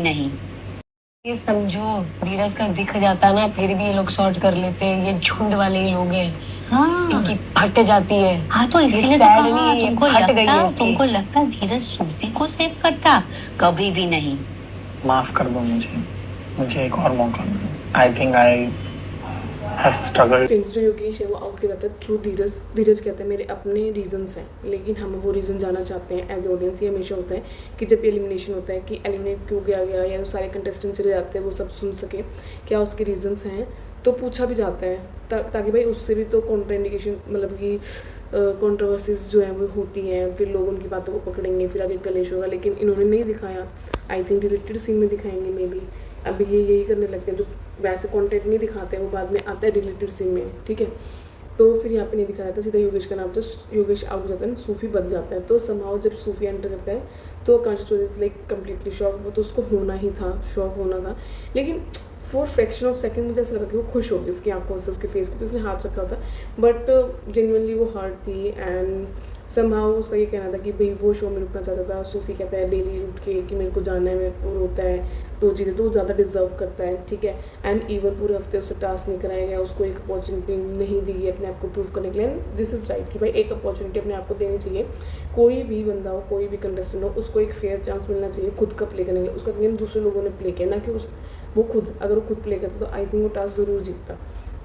नहीं। ये समझो, धीरज का दिख जाता ना फिर भी ये लोग शॉर्ट कर लेते हैं, ये झुंड वाले ही लोग हैं। हाँ इनकी फट जाती है। हाँ, तो ये इसीलिए तो सैड कहा नहीं है, ये तुमको फट गई है लगता इसकी। तुमको लगता धीरज सूफी को सेव करता? कभी भी नहीं। माफ कर दो मुझे एक और मौका दो। I think I have struggled. Prince जो योगेश है वो आउट किया जाता है थ्रू धीरज। धीरज कहते हैं मेरे अपने रीजंस हैं, लेकिन हम वो रीज़न जानना चाहते हैं एज ऑडियंस। ये हमेशा होता है कि जब एलिमिनेशन होता है कि एलिमिनेट क्यों किया गया, या तो सारे कंटेस्टेंट चले जाते हैं वो सब सुन सके क्या उसके रीजंस हैं, तो पूछा भी जाता है ताकि भाई उससे भी तो कॉन्ट्राइंडिकेशन मतलब कि कंट्रोवर्सीज जो है वो होती हैं, फिर लोग उनकी बातों को पकड़ेंगे, फिर आगे कलेश होगा। लेकिन इन्होंने नहीं दिखाया, आई थिंक रिलेटेड सीन में दिखाएंगे मे बी। अभी ये यही करने लगते हैं, जो वैसे कंटेंट नहीं दिखाते हैं वो बाद में आता है रिलेटेड सीन में, ठीक है। तो फिर यहाँ पे नहीं दिखाया था, सीधा योगेश का नाम, तो योगेश आउट हो जाता है, सूफी बच जाता है। तो समहाउ जब सूफी एंटर करता है तो Akanksha Chaudhary is like completely shock. वो तो उसको होना ही था, शॉक होना था, लेकिन फॉर फ्रैक्शन ऑफ सेकंड मुझे ऐसा लगा कि वो खुश होगी उसकी आंखों से, उसके फेस को, उसने हाथ रखा होता। बट जेन्युइनली वो हार्ट थी। एंड समहाउ उसका ये कहना था कि भाई वो शो में रुकना चाहता था। सूफी कहता है डेली उठ के कि मेरे को जाना है, मेरे को रोता है, तो चीज़ें तो वो ज़्यादा डिजर्व करता है, ठीक है। एंड इवन पूरे हफ्ते उससे टास्क नहीं कराया गया, उसको एक अपॉर्चुनिटी नहीं दी गई अपने आप को प्रूव करने के लिए। एंड दिस इज़ राइट कि भाई एक अपॉर्चुनिटी अपने आप को देनी चाहिए। कोई भी बंदा हो, कोई भी कंटेस्टेंट हो, उसको एक फेयर चांस मिलना चाहिए खुद का प्ले करने के लिए। उसका गेम दूसरे लोगों ने प्ले किया, ना कि वो खुद, अगर वो खुद प्ले करता तो आई थिंक वो टास्क ज़रूर जीतता,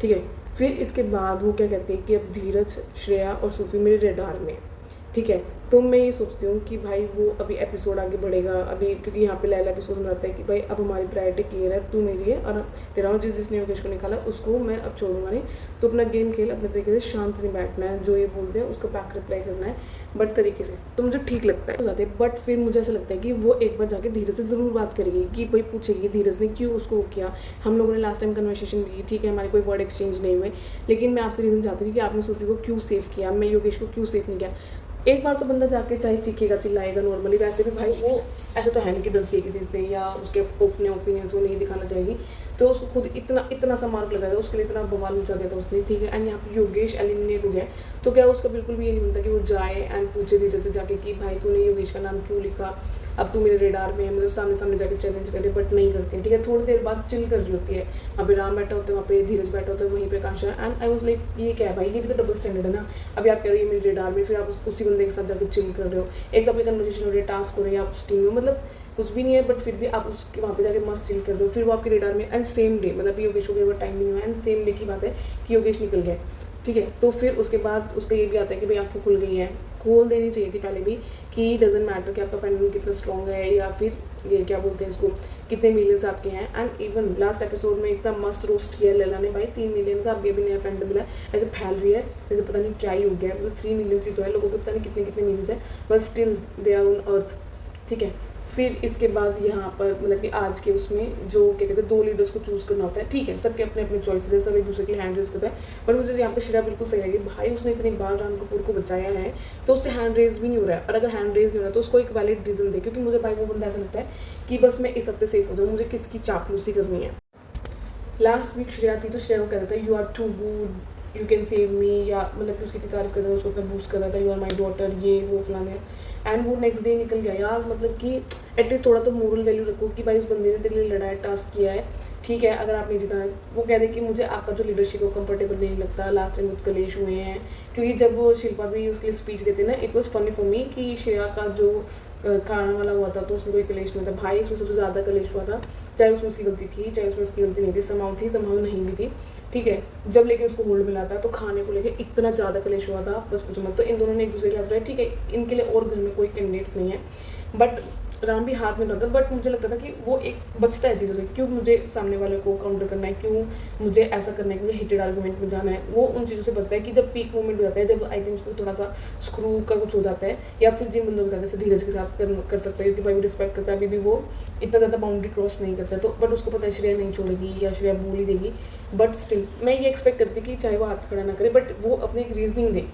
ठीक है। फिर इसके बाद वो क्या कहते हैं कि अब धीरज, श्रेया और सूफी मेरे रेडार में, ठीक है। तो मैं ये सोचती हूँ कि भाई वो अभी एपिसोड आगे बढ़ेगा अभी, क्योंकि यहाँ पे लाइला एपिसोड में आता है कि भाई अब हमारी प्रायोरिटी क्लियर है, तू मेरी है और तेरा जिसने योगेश को निकाला उसको मैं अब छोड़ूंगा नहीं। तो अपना गेम खेल, अपने तरीके से शांत नहीं बैठना है, जो ये बोलते हैं उसको बैक रिप्लाई करना है बट तरीके से। तो मुझे ठीक लगता है जाते, बट फिर मुझे ऐसा लगता है कि वो एक बार जाके धीरज से ज़रूर बात करेगी कि भाई पूछेगी धीरज ने क्यों उसको वो किया। हम लोगों ने लास्ट टाइम कन्वर्सेशन की, ठीक है, हमारे कोई वर्ड एक्सचेंज नहीं हुए, लेकिन मैं आपसे रीज़न चाहती हूँ कि आपने सूफी को क्यों सेव किया, मैं योगेश को क्यों सेव नहीं किया। एक बार तो बंदा जाके चाहे चीखेगा चिल्लाएगा नॉर्मली, वैसे भी भाई वो ऐसे तो है नहीं कि डरती है किसी से या उसके अपने ओपिनियंस को नहीं दिखाना चाहेगी, तो उसको खुद इतना सा मार्क लगाया था, उसके लिए इतना बवाल मचा दिया था उसने, ठीक है। एंड यहाँ पे योगेश एलिमिनेट हो गया, तो क्या उसका बिल्कुल भी ये नहीं बनता कि वो जाए एंड पूछे धीरे से जाके कि भाई तूने योगेश का नाम क्यों लिखा, अब तू मेरे रेडार में है, मतलब सामने जाके चैलेंज करे, बट नहीं करती है, ठीक है। थोड़ी देर बाद चिल कर रही होती है, वहाँ पे राम बैठा होता है, वहाँ पे धीरज बैठा होता है, वहीं पे आकांक्षा। एंड आई वाज लाइक ये क्या है भाई, ये भी तो डबल स्टैंडर्ड है ना। अभी आप कह रहे हो मेरे रेडार में, फिर आप उसी बंदे के साथ जाकर चिल कर रहे हो, एक तो अपनी कन्वर्सेशन हो रही है, टास्क हो रही है, आप उस टीम में, मतलब कुछ भी नहीं है, बट फिर भी आप उसके वहाँ पे जाके मस्त चिल कर रहे हो, फिर वो आपके रेडार में। एंड सेम डे, मतलब योगेश को कोई टाइम नहीं हुआ, एंड सेम डे की बात है कि योगेश निकल गया, ठीक है। तो फिर उसके बाद उसका ये भी आता है कि भाई आँखें खुल गई हैं, खोल देनी चाहिए थी पहले भी, कि डजेंट मैटर कि आपका फैंडम कितना स्ट्रॉन्ग है, या फिर ये क्या बोलते हैं इसको, कितने मिलियंस आपके हैं। एंड इवन लास्ट एपिसोड में इतना मस्त रोस्ट किया लैला ने भाई, 3 मिलियन का अभी नया फैंडम मिला, ऐसे फैल रही है जैसे पता नहीं क्या ही हो गया, मतलब 3 मिलियन ही तो है, लोगों को पता नहीं कितने मिलियंस है, but still they are on earth, ठीक है। फिर इसके बाद यहाँ पर मतलब कि आज के उसमें जो क्या कहते हैं 2 लीडर्स को चूज़ करना होता है, ठीक है, सबके अपने अपने चॉइसेस है, सब एक दूसरे के लिए हैंड रेज करता है। पर मुझे यहाँ पे श्रेया बिल्कुल सही लगी, भाई उसने इतनी बार राम कपूर को बचाया है तो उससे हैंड रेज भी नहीं हो रहा है, और अगर हैंड रेज नहीं हो रहा है तो उसको एक वैलिड रीज़न दे, क्योंकि मुझे भाई वो बंदा ऐसा लगता है कि बस मैं इस हफ्ते सेफ हो जाऊँ, मुझे किसकी चापलूसी करनी है। लास्ट वीक श्रेया थी तो श्रेया को कहता था you are too good, you can save me, या मतलब कि उसकी तारीफ करता था, उसको अपना बूस्ट कर रहा था, यू आर माई डॉटर, ये वो फलाने। एंड वो नेक्स्ट डे निकल गया यार, मतलब कि एटलीस्ट थोड़ा तो मोरल वैल्यू रखो कि भाई उस बंदे ने तेरे लिए लड़ा है, टास्क किया है, ठीक है। अगर आप नहीं जीता है, वो कह दे कि मुझे आपका जो लीडरशिप है वो कंफर्टेबल नहीं लगता, लास्ट टाइम बहुत कलेश हुए हैं, क्योंकि जब वो शिल्पा भी उसके लिए स्पीच देते ना, it was funny for me कि श्रेया का जो खाना वाला हुआ था तो उसमें कोई कलेश नहीं था, भाई उसमें सबसे ज़्यादा कलेश हुआ था, चाहे उसमें उसकी गलती थी चाहे उसमें उसकी गलती नहीं थी, समाव नहीं भी थी, ठीक है। जब लेके उसको होल्ड मिला था तो खाने को लेके इतना ज़्यादा कलेश हुआ था, बस पूछो मत। तो इन दोनों ने एक दूसरे के हाथ रहा, ठीक है, इनके लिए और घर में कोई कैंडिडेट्स नहीं है, बट राम भी हाथ में रहता, बट मुझे लगता था कि वो एक बचता है चीज़ों से, क्यों मुझे सामने वाले को काउंटर करना है, क्यों मुझे ऐसा करना है, मुझे हिटेड आर्गूमेंट में जाना है, वो उन चीज़ों से बचता है कि जब पीक मोमेंट हो जाता है, जब आई थिंक उसको थोड़ा सा स्क्रू का कुछ हो जाता है, या फिर जिन बंदों के साथ जैसे धीरज के साथ कर सकता है, क्योंकि भाई वो रिस्पेक्ट करता है, अभी भी वो इतना ज़्यादा बाउंड्री क्रॉस नहीं करता है, तो बट उसको पता है श्रेया नहीं छोड़ेगी या श्रेया बोल ही देगी, बट स्टिल मैं ये एक्सपेक्ट करती थी कि चाहे वो हाथ खड़ा ना करे, बट वो अपनी एक रीजनिंग दे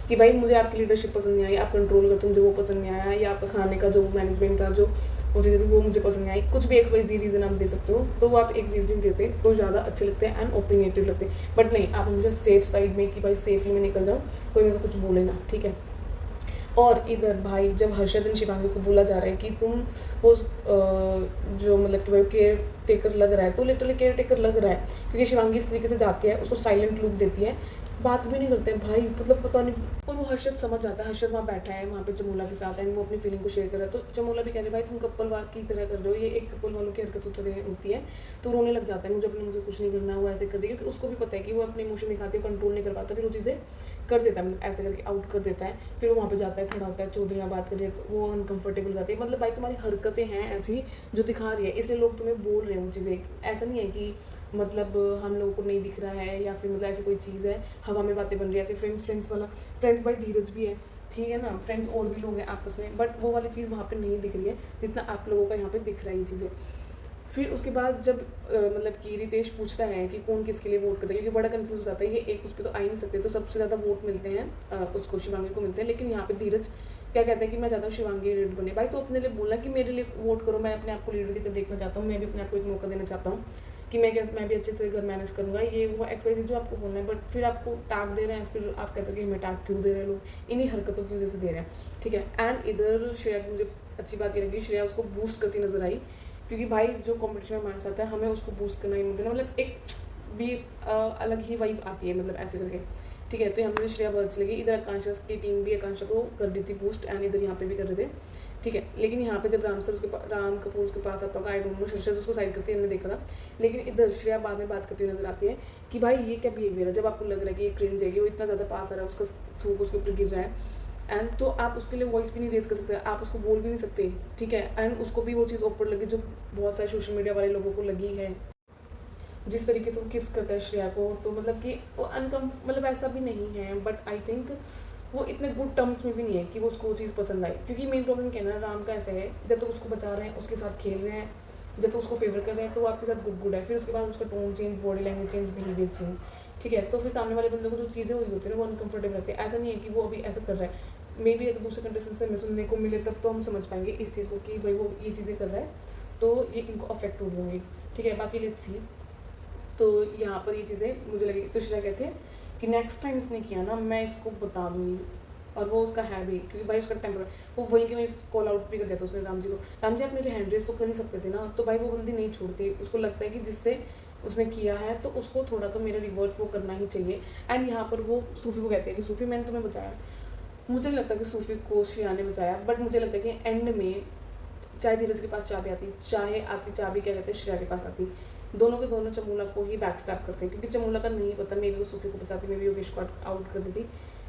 कि भाई मुझे आपकी लीडरशिप पसंद नहीं आई, आप कंट्रोल करते हो मुझे वो पसंद नहीं आया, या आपका खाने का जो मैनेजमेंट था, जो वो चीज़ें थी वो मुझे पसंद नहीं आई, कुछ भी XYZ रीज़न आप दे सकते हो, तो वो आप एक रीजनिंग देते तो ज़्यादा अच्छे लगते हैं एंड ओपिनिएटिव लगते, बट नहीं, आप मुझे सेफ साइड में कि भाई सेफली में निकल जाओ, कोई मेरे को कुछ बोले ना, ठीक है। और इधर भाई जब हर्षद एंड शिवांगी को बोला जा रहा है कि तुम वो जो मतलब कि भाई केयर टेकर लग रहा है, तो लिटरली केयर टेकर लग रहा है, क्योंकि शिवांगी इस तरीके से जाती है, उसको साइलेंट लुक देती है, बात भी नहीं करते हैं भाई, मतलब पता नहीं। और वो हर्षद समझ जाता है, हर्षद वहाँ बैठा है वहाँ पे जमूला के साथ एंड वो अपनी फीलिंग को शेयर कर रहा है, तो जमूला भी कह रहे भाई तुम कपल वार की तरह कर रहे हो, ये एक कपल वालों की हरकत होती है, तो रोने लग जाता है, मुझे कुछ नहीं करना, वो ऐसे कर रही है, क्योंकि उसको भी पता है कि वो अपने इमोशन दिखाती है, कंट्रोल नहीं कर पाता, फिर वो चीज़ें कर देता है, मतलब ऐसे करके आउट कर देता है, फिर वो वहाँ पे जाता है, खड़ा होता है, चौधरी बात कर रही है, तो वो अनकंफर्टेबल हो जाती है, मतलब भाई तुम्हारी हरकतें हैं ऐसी जो दिखा रही है, इसलिए लोग तुम्हें बोल रहे हैं वो चीज़ें, ऐसा नहीं है कि मतलब हम लोगों को नहीं दिख रहा है या फिर मतलब ऐसी कोई चीज़ है, हवा में बातें बन रही है, ऐसे फ्रेंड्स वाला, फ्रेंड्स भाई धीरज भी है, ठीक है ना, फ्रेंड्स और भी लोग हैं आपस में, बट वो वाली चीज़ वहाँ पे नहीं दिख रही है जितना आप लोगों का यहाँ पे दिख रहा है ये चीज़ें। फिर उसके बाद जब मतलब कि रितेश पूछता है कि कौन किसके लिए वोट करता है, क्योंकि बड़ा कंफ्यूज हो जाता है, ये एक उस पर तो आ ही नहीं सकते, तो सबसे ज़्यादा वोट मिलते हैं उसको, शिवांगी को मिलते हैं, लेकिन यहाँ पे धीरज क्या कहते हैं कि मैं ज़्यादा शिवांगी लीड बने। भाई तो अपने लिए बोलना कि मेरे लिए वोट करो, मैं अपने आप को लीडर की तरह देखना चाहता हूँ, मैं भी अपने आप को एक मौका देना चाहता हूँ कि मैं भी अच्छे से घर मैनेज करूँगा, ये वो एक्सरसाइज जो आपको बोलना है, बट फिर आपको टाक दे रहे हैं, फिर आप कहते हो कि हमें टाक क्यों दे रहे हैं लोग, इन्हीं हरकतों की वजह से दे रहे हैं, ठीक है। एंड इधर श्रेया की मुझे अच्छी बात ये लगी, श्रेया उसको बूस्ट करती नजर आई, क्योंकि भाई जो कंपटीशन में हमारे साथ है हमें उसको बूस्ट करना ही देना, मतलब एक भी अलग ही वाइब आती है, मतलब ऐसे करके, ठीक है। तो यहाँ मुझे श्रेया बहुत अच्छी लगी, इधर आकांक्षा की टीम भी आकांक्षा को कर रही थी बूस्ट, एंड इधर यहाँ पे भी कर रहे थे, ठीक है। लेकिन यहाँ पे जब राम कपूर उसके पास आता होगा, आई डोंट नो, शर्षद उसको साइड करती है, हमने देखा था, लेकिन इधर श्रेया बाद में बात करती हुई नजर आती है कि भाई ये क्या बिहेवियर है, जब आपको लग रहा है कि ये क्रिंज है, वो इतना ज़्यादा पास आ रहा है, उसका थूक उसके ऊपर गिर रहा है, एंड तो आप उसके लिए वॉइस भी नहीं रेज कर सकते, आप उसको बोल भी नहीं सकते, ठीक है। एंड उसको भी वो चीज़ ऊपर लगी जो बहुत सारे सोशल मीडिया वाले लोगों को लगी है, जिस तरीके से वो किस करता है श्रेया को, तो मतलब कि वो मतलब ऐसा भी नहीं है, बट आई थिंक वो इतने गुड टर्म्स में भी नहीं है कि वो उसको वो चीज़ पसंद आई, क्योंकि मेन प्रॉब्लम क्या है ना, राम का ऐसा है, जब तक उसको बचा रहे हैं, उसके साथ खेल रहे हैं, जब तक उसको फेवर कर रहे हैं, तो वो आपके साथ गुड है, फिर उसके बाद उसका tone change, body language change, behaviour change, ठीक है, तो फिर सामने वाले बंदे को जो चीज़ें हुई होती है ना वो अनकंफर्टेबल रहती है, ऐसा नहीं है कि वो अभी ऐसा कर रहा है, मे बी अगर दूसरे कंटेस्टेंट से हमें सुनने को मिले तब तो हम समझ पाएंगे इस चीज़ को कि भाई वो ये चीज़ें कर रहा है, तो ये इनको अफेक्ट हो रही होंगी, ठीक है। बाकी लेट्स सी, तो यहाँ पर ये चीज़ें मुझे लगी, तो श्रेया कहते हैं कि नेक्स्ट टाइम इसने किया ना मैं इसको बता दूँगी, और वो उसका है भी, क्योंकि भाई उसका टेम्पर, वो वहीं के वहीं कॉल आउट भी कर दिया था उसने राम जी को, राम जी आप मेरे हैंड रेस तो कर ही सकते थे ना, तो भाई वो बंदी नहीं छोड़ती, उसको लगता है कि जिससे उसने किया है तो उसको थोड़ा तो मेरा रिवर्ट वो करना ही चाहिए। एंड यहाँ पर वो सूफी को कहते हैं कि सूफी मैंने तुम्हें बचाया, मुझे नहीं लगता कि सूफी को श्रेया ने बचाया, बट मुझे लगता है कि एंड में चाहे धीरज के पास चाबी आती, चाहे आती चाबी क्या कहते हैं श्रेया के पास आती, दोनों के दोनों चमूला को ही बैक स्टैप करते हैं, क्योंकि चमूला का नहीं पता, मे बी वो सूफी को बचाती, मे बी योगेश को आउट कर देती,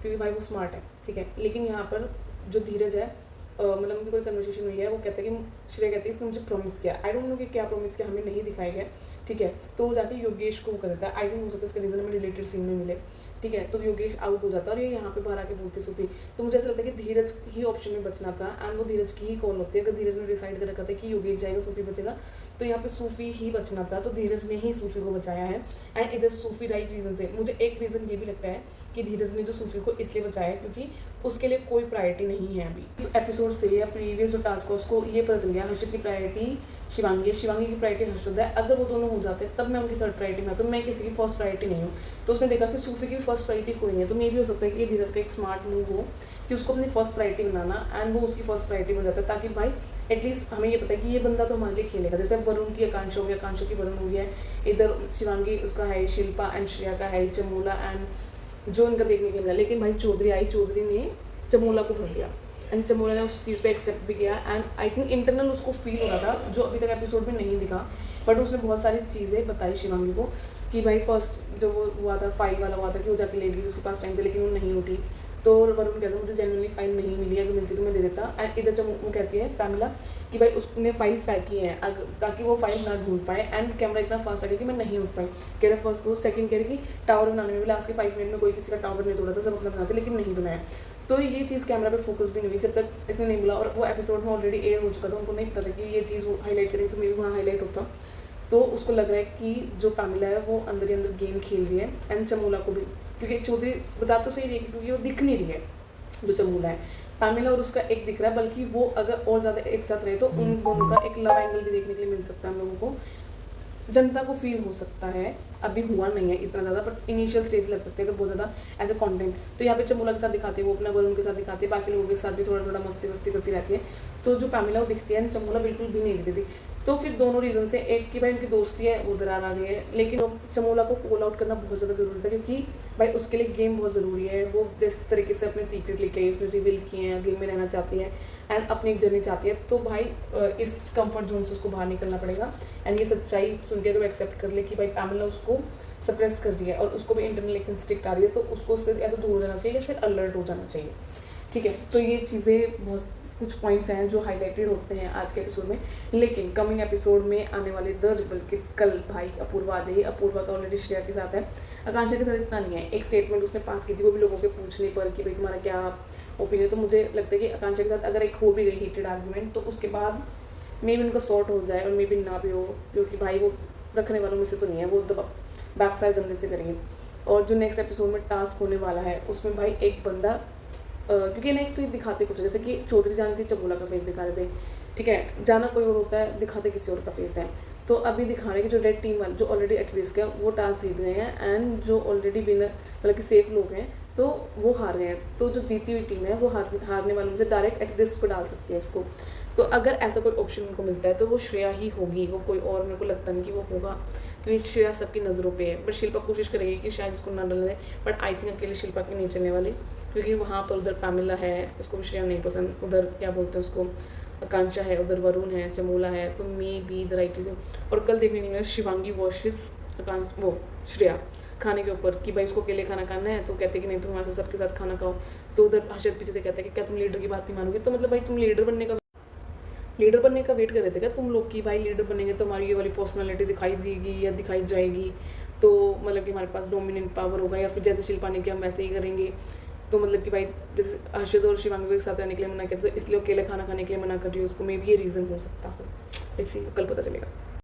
क्योंकि भाई वो स्मार्ट है, ठीक है। लेकिन यहाँ पर जो धीरज है, मतलब उनकी कोई कन्वर्सेशन हुई है, वो कहते हैं कि श्रेया कहती है इसने मुझे प्रॉमिस किया, आई डोंट नो कि क्या प्रॉमिस किया, हमें नहीं दिखाया गया, ठीक है। तो वो जाके योगेश को वो कर देता है, आई थिंक हो सकता है इसका रीज़न हमें रिलेटेड सीन में मिले, ठीक है। तो योगेश आउट हो जाता है और ये यहाँ पे बाहर आके बोलती सूफी, तो मुझे ऐसा लगता है कि धीरज ही ऑप्शन में बचना था, एंड वो धीरज की ही कॉल होती है, अगर धीरज ने डिसाइड कर रखा था कि योगेश जाएगा सूफी बचेगा, तो यहाँ पे सूफी ही बचना था, तो धीरज ने ही सूफी को बचाया है, एंड इधर सूफी राइट रीज़न से। मुझे एक रीज़न ये भी लगता है कि धीरज ने जो सूफी को इसलिए बचाया है क्योंकि उसके लिए कोई प्रायोरिटी नहीं है अभी, इस एपिसोड से या प्रीवियस जो टास्क है उसको ये पता चल गया, हर्षद की प्रायोरिटी शिवांगी है, शिवांगी की प्रायोरिटी हर्षद है, अगर वो दोनों हो जाते तब मैं उनकी थर्ड प्रायोरिटी में आता, तो मैं किसी की फर्स्ट प्रायोरिटी नहीं हूँ, तो उसने देखा कि सूफी की फर्स्ट प्रायोरिटी कोई नहीं है, तो मे भी हो सकता है कि ये धीरज का एक स्मार्ट मूव हो कि उसको अपनी फर्स्ट प्रायोरिटी बनाना, एंड वो उसकी फर्स्ट प्रायोरिटी बन जाता है, ताकि भाई एटलीस्ट हमें ये पता है कि ये बंदा तो हमारे लिए खेलेगा, जैसे वरुण की आकांक्षा हो गया, आकांक्षा की वरुण हो गया, इधर शिवांगी उसका है, शिल्पा एंड श्रेया का है, चमोला एंड जो इनका देखने के मिला, लेकिन भाई चौधरी आई, चौधरी ने चमोला को भर दिया, एंड चमोला ने उस चीज़ पे एक्सेप्ट भी किया, एंड आई थिंक इंटरनल उसको फील हो रहा था जो अभी तक एपिसोड में नहीं दिखा, बट उसने बहुत सारी चीज़ें बताई शिवांगी को कि भाई फर्स्ट जो वो हुआ था फाइल वाला हुआ था कि वो जाके ले गई उसके पास टाइम थे, लेकिन वो नहीं उठी, तो वरुण कहता है मुझे जेन्युइनली फाइल नहीं मिली, अगर मिलती तो मैं दे देता, एंड इधर जब वो कहती है पैमिला कि भाई उसने फाइल फेंकी है अगर ताकि वो फाइल ना ढूंढ पाए, एंड कैमरा इतना फास्ट आ गया कि मैं नहीं उठ पाई, कह रहे फर्स्ट वो सेकंड कह रही कि टावर बनाने में भी लास्ट के 5 मिनट में कोई किसी का टावर नहीं तोड़ा था, सब अपना बनाते लेकिन नहीं बनाया, तो ये चीज़ कैमरा पे फोकस भी नहीं हुई जब तक इसने नहीं बोला, और वो एपिसोड में ऑलरेडी एयर हो चुका था, उनको नहीं पता था कि ये चीज़ वो हाईलाइट करेंगे, तो मे भी वहाँ हाईलाइट होता, तो उसको लग रहा है कि जो पैमिला है वो अंदर ही अंदर गेम खेल रही है, एंड चमोला को भी, क्योंकि चौधरी बता तो सही रही है क्योंकि वो दिख नहीं रही है जो चमोला है, पैमिला और उसका एक दिख रहा है, बल्कि वो अगर और ज़्यादा एक साथ रहे तो उन दोनों का एक लव एंगल भी देखने के लिए मिल सकता है हम लोगों को, जनता को फील हो सकता है, अभी हुआ नहीं है इतना ज़्यादा, बट इनिशियल स्टेज लग सकते हैं अगर बहुत ज़्यादा एज अ कंटेंट। तो यहाँ पे चमोला के साथ दिखाते हैं, वो अपना वरुण के साथ दिखाते हैं, बाकी लोगों के साथ भी थोड़ा थोड़ा मस्ती वस्ती करती रहती है। तो जो पैमिला वो दिखती है, चमोला बिल्कुल भी नहीं दिखती थी। तो फिर दोनों रीज़न से, एक कि भाई उनकी दोस्ती है वो दरार आ गई है, लेकिन चमोला को कॉल आउट करना बहुत ज़्यादा ज़रूरी था, क्योंकि भाई उसके लिए गेम बहुत ज़रूरी है। वो जिस तरीके से अपने सीक्रेट लेके आई, उसमें रिवील किए हैं, गेम में रहना चाहती है एंड अपनी एक जर्नी चाहती है, तो भाई इस कंफर्ट जोन से उसको बाहर निकलना पड़ेगा। एंड ये सच्चाई सुन के अगर वो एक्सेप्ट कर ले कि भाई पैमिला उसको सप्रेस कर रही है और उसको भी इंटरनल एक इंस्टिक्ट आ रही है, तो उसको उससे या तो दूर हो जाना चाहिए या फिर अलर्ट हो जाना चाहिए। ठीक है, तो ये चीज़ें बहुत कुछ पॉइंट्स हैं जो हाईलाइटेड होते हैं आज के एपिसोड में। लेकिन कमिंग एपिसोड में आने वाले द रिबल के कल भाई अपूर्वा आ जाइए। अपूर्वा का ऑलरेडी श्रेया के साथ है, आकांक्षा के साथ इतना नहीं है। एक स्टेटमेंट उसने पास की थी, वो भी लोगों के पूछने पर कि भाई तुम्हारा क्या ओपिनियन। तो मुझे लगता है कि आकांक्षा के साथ अगर एक हो भी गई हीटेड आर्गूमेंट, तो उसके बाद मे भी उनका सॉर्ट हो जाए और मे भी ना भी हो, क्योंकि भाई वो रखने वालों में से तो नहीं है, वो बैकफायर गंदे से करेंगे। और जो नेक्स्ट एपिसोड में टास्क होने वाला है उसमें भाई एक बंदा क्योंकि ना एक तो ये दिखाते कुछ, जैसे कि चौधरी जानी थी, चमोला का फेस दिखा रहे थे, ठीक है, जाना कोई और होता है, दिखाते किसी और का फेस है। तो अभी दिखा रहे हैं कि जो रेड टीम वाले जो ऑलरेडी एट रिस्क है वो टास्क जीत गए हैं, एंड जो ऑलरेडी विनर मतलब कि सेफ लोग हैं तो वो हार गए हैं। तो जो जीती हुई टीम है वो हारने वालों से डायरेक्ट एट रिस्क पर डाल सकती है उसको। तो अगर ऐसा कोई ऑप्शन उनको मिलता है तो वो श्रेया ही होगी, वो कोई और मेरे को लगता नहीं कि वो होगा, क्योंकि श्रेया सबकी नज़रों पे है। बट शिल्पा कोशिश करेगी कि शायद उसको ना डालने दें, बट आई थिंक अकेले शिल्पा की नहीं चलने वाली, क्योंकि वहाँ पर उधर पैमिला है, उसको भी श्रेया नहीं पसंद, उधर क्या बोलते हैं उसको आकांक्षा है, उधर वरुण है, चमोला है, तो may be the right reason. और कल देखने को मिला शिवांगी वर्सेस वो श्रेया खाने के ऊपर कि भाई उसको अकेले खाना खाना है, तो कहते कि नहीं तुम हमारे साथ सबके साथ खाना खाओ। तो उधर हर्षद पीछे से कहता है कि क्या तुम लीडर की बात नहीं मानोगे। तो मतलब भाई तुम लीडर बनने का वेट कर रहे थे क्या तुम लोग कि भाई लीडर बनेंगे तो हमारी ये वाली पर्सनालिटी दिखाई देगी या दिखाई जाएगी, तो मतलब कि हमारे पास डोमिनेंट पावर होगा, या फिर जैसे शिल्पा ने किया हम वैसे ही करेंगे। तो मतलब कि भाई जैसे हर्षद और शिवांगी को एक साथ रहने के लिए मना किया, तो इसलिए अकेले खाना खाने के लिए मना कर रही है उसको, मे भी ये रीज़न हो सकता हो। लेट्स सी, कल पता चलेगा।